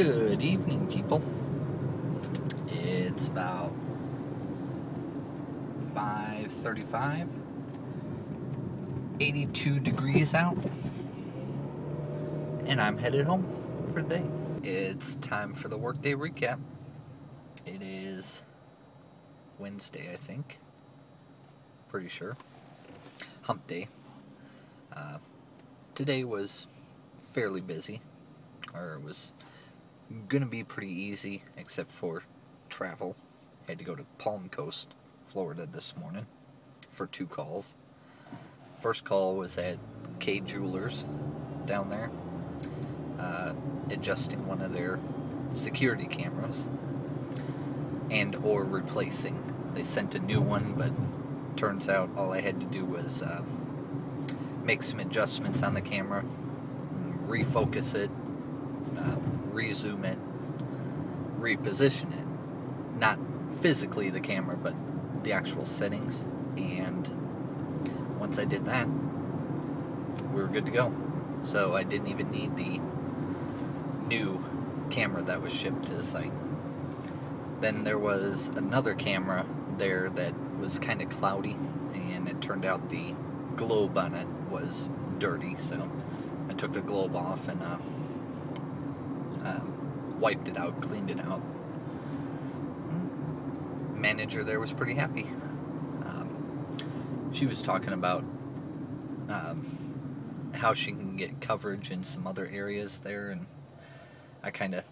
Good evening, people. It's about 5:35, 82 degrees out, and I'm headed home for the day. It's time for the workday recap. It is Wednesday, I think. Pretty sure. Hump day. Today was fairly busy, or it was gonna be pretty easy, except for travel. Had to go to Palm Coast, Florida this morning for 2 calls. First call was at K Jewelers down there, adjusting one of their security cameras and or replacing. They sent a new one, but turns out all I had to do was make some adjustments on the camera, refocus it, rezoom it, reposition it. Not physically the camera, but the actual settings. And once I did that, we were good to go. So I didn't even need the new camera that was shipped to the site. Then there was another camera there that was kind of cloudy, and it turned out the globe on it was dirty, so I took the globe off and wiped it out, cleaned it out. Manager there was pretty happy. She was talking about how she can get coverage in some other areas there, and I kind of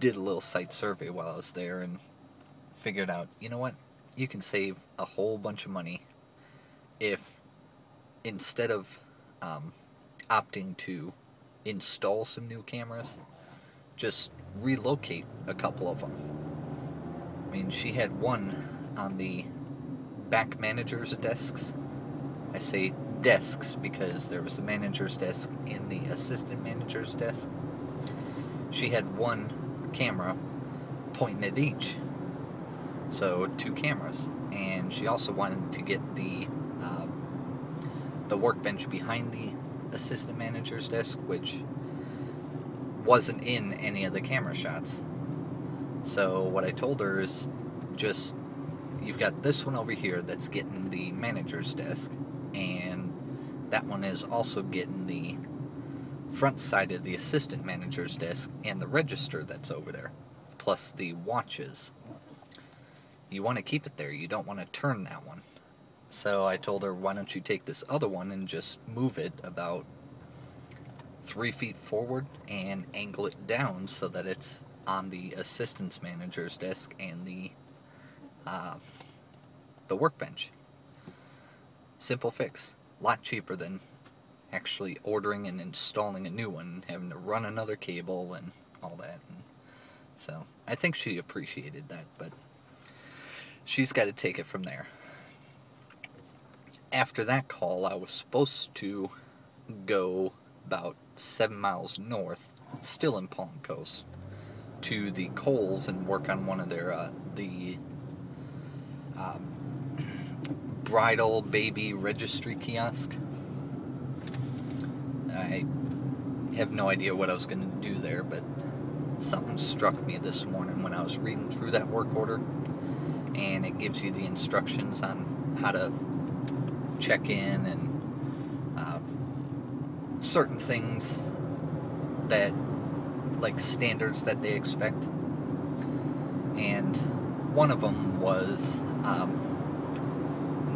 did a little site survey while I was there and figured out, you know what, you can save a whole bunch of money if instead of opting to install some new cameras, just relocate a couple of them. I mean, she had one on the back manager's desks. I say desks because there was the manager's desk and the assistant manager's desk. She had one camera pointing at each. So 2 cameras. And she also wanted to get the workbench behind the assistant manager's desk, which wasn't in any of the camera shots. So what I told her is just, you've got this one over here that's getting the manager's desk, and that one is also getting the front side of the assistant manager's desk and the register that's over there, plus the watches. You want to keep it there, you don't want to turn that one. So I told her, why don't you take this other one and just move it about 3 feet forward and angle it down so that it's on the assistant manager's desk and the workbench. Simple fix. A lot cheaper than actually ordering and installing a new one and having to run another cable and all that. And so I think she appreciated that, but she's got to take it from there. After that call, I was supposed to go about 7 miles north, still in Palm Coast, to the Kohl's and work on one of their bridal baby registry kiosk. I have no idea what I was going to do there, but something struck me this morning when I was reading through that work order, and it gives you the instructions on how to check in and certain things that, like standards that they expect. And one of them was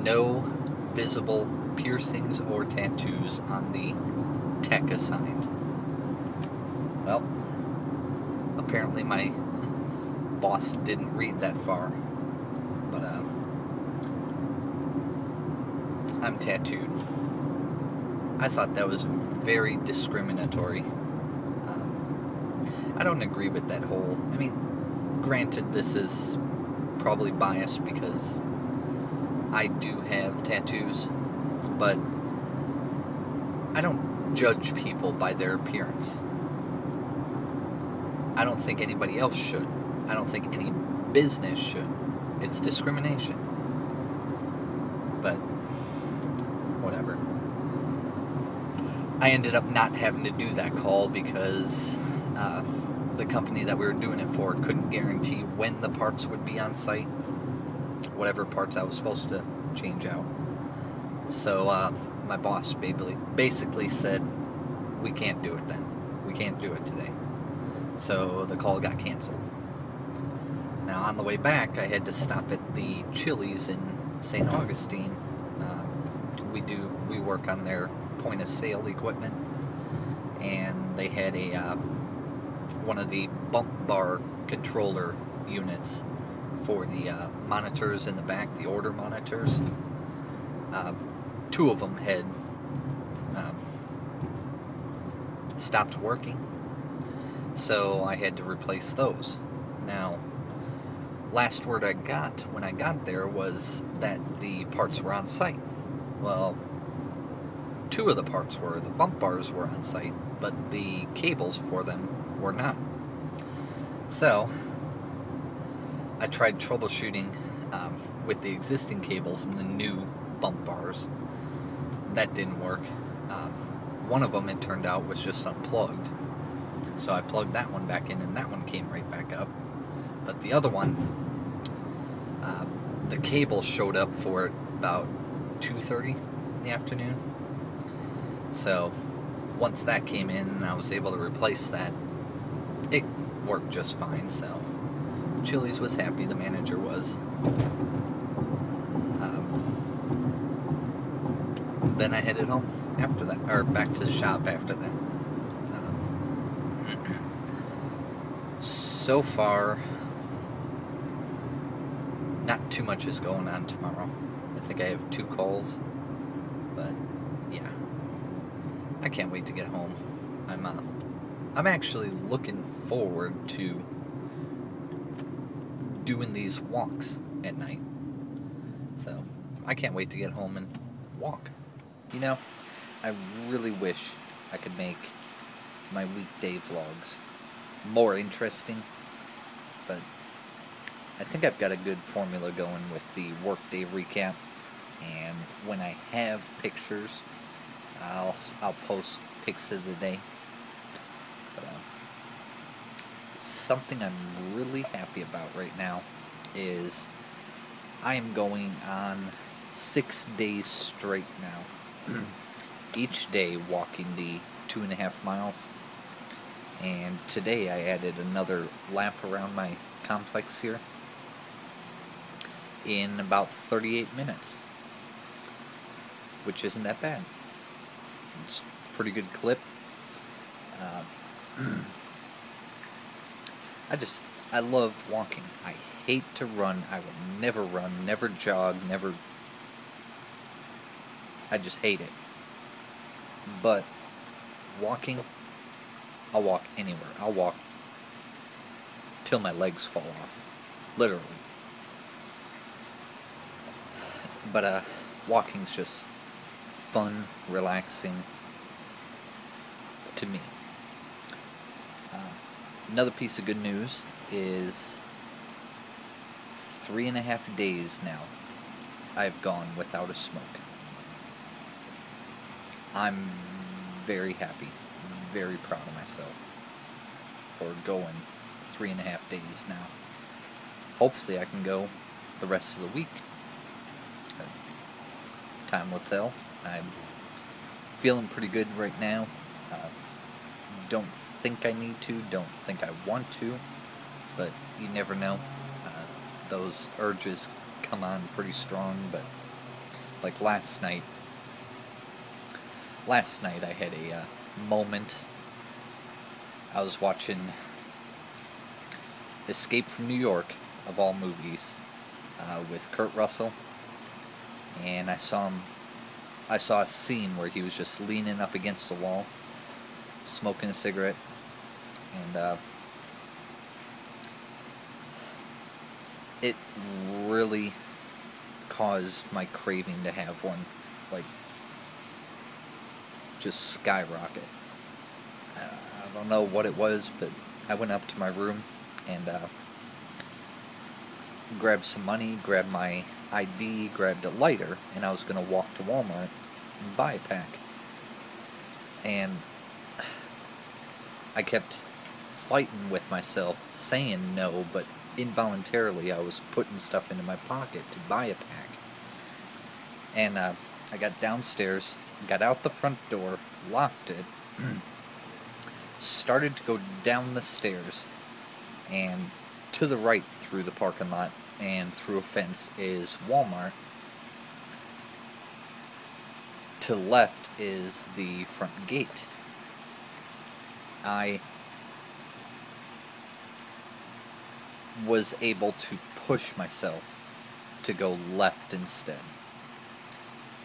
no visible piercings or tattoos on the tech assigned. Well, apparently my boss didn't read that far, but I'm tattooed. I thought that was very discriminatory. I don't agree with that whole... I mean, granted, this is probably biased because I do have tattoos, but I don't judge people by their appearance. I don't think anybody else should. I don't think any business should. It's discrimination. But whatever. I ended up not having to do that call because the company that we were doing it for couldn't guarantee when the parts would be on site, whatever parts I was supposed to change out. So my boss basically said, we can't do it then. We can't do it today. So the call got canceled. Now on the way back, I had to stop at the Chili's in St. Augustine. We work on their point of sale equipment, and they had one of the bump bar controller units for the monitors in the back, the order monitors. Two of them had stopped working, so I had to replace those. Now, last word I got when I got there was that the parts were on site. Well, two of the parts were. The bump bars were on site, but the cables for them were not. So I tried troubleshooting with the existing cables and the new bump bars. That didn't work. One of them, it turned out, was just unplugged. So I plugged that one back in, and that one came right back up. But the other one, the cable showed up for it about 2:30 in the afternoon. So once that came in and I was able to replace that, it worked just fine. So Chili's was happy, the manager was. Then I headed home after that, or back to the shop after that. So far, not too much is going on tomorrow. I think I have 2 calls, but yeah, I can't wait to get home. I'm actually looking forward to doing these walks at night. So I can't wait to get home and walk. You know, I really wish I could make my weekday vlogs more interesting, but I think I've got a good formula going with the workday recap, and when I have pictures, I'll post pics of the day. But, something I'm really happy about right now is I am going on 6 days straight now. Each day walking the 2.5 miles. And today I added another lap around my complex here in about 38 minutes, which isn't that bad. It's a pretty good clip. I love walking. I hate to run. I will never run, never jog, never... I just hate it. But walking, I'll walk anywhere. I'll walk till my legs fall off. Literally. But walking's just fun, relaxing to me. Another piece of good news is 3.5 days now I've gone without a smoke. I'm very happy, very proud of myself for going 3.5 days now. Hopefully I can go the rest of the week. Time will tell. I'm feeling pretty good right now. Don't think I need to, don't think I want to, but you never know. Those urges come on pretty strong, but like last night I had a moment. I was watching Escape from New York, of all movies, with Kurt Russell, and I saw a scene where he was just leaning up against the wall, smoking a cigarette, and it really caused my craving to have one, like, just skyrocket. I don't know what it was, but I went up to my room and grabbed some money, grabbed my ID, grabbed a lighter, and I was going to walk to Walmart and buy a pack. And I kept fighting with myself, saying no, but involuntarily I was putting stuff into my pocket to buy a pack. And I got downstairs, got out the front door, locked it, started to go down the stairs, and to the right through the parking lot and through a fence is Walmart. To the left is the front gate. I was able to push myself to go left instead.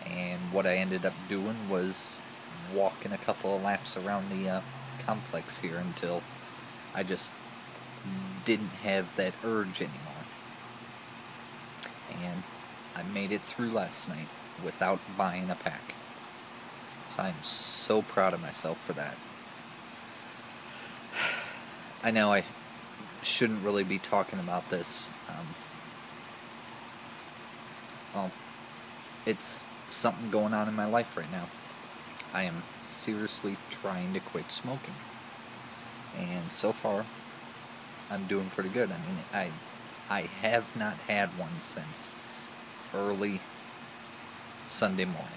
And what I ended up doing was walking a couple of laps around the complex here until I just didn't have that urge anymore. And I made it through last night without buying a pack. So I'm so proud of myself for that. I know I shouldn't really be talking about this. Well, it's something going on in my life right now. I am seriously trying to quit smoking. And so far, I'm doing pretty good. I mean, I have not had one since early Sunday morning.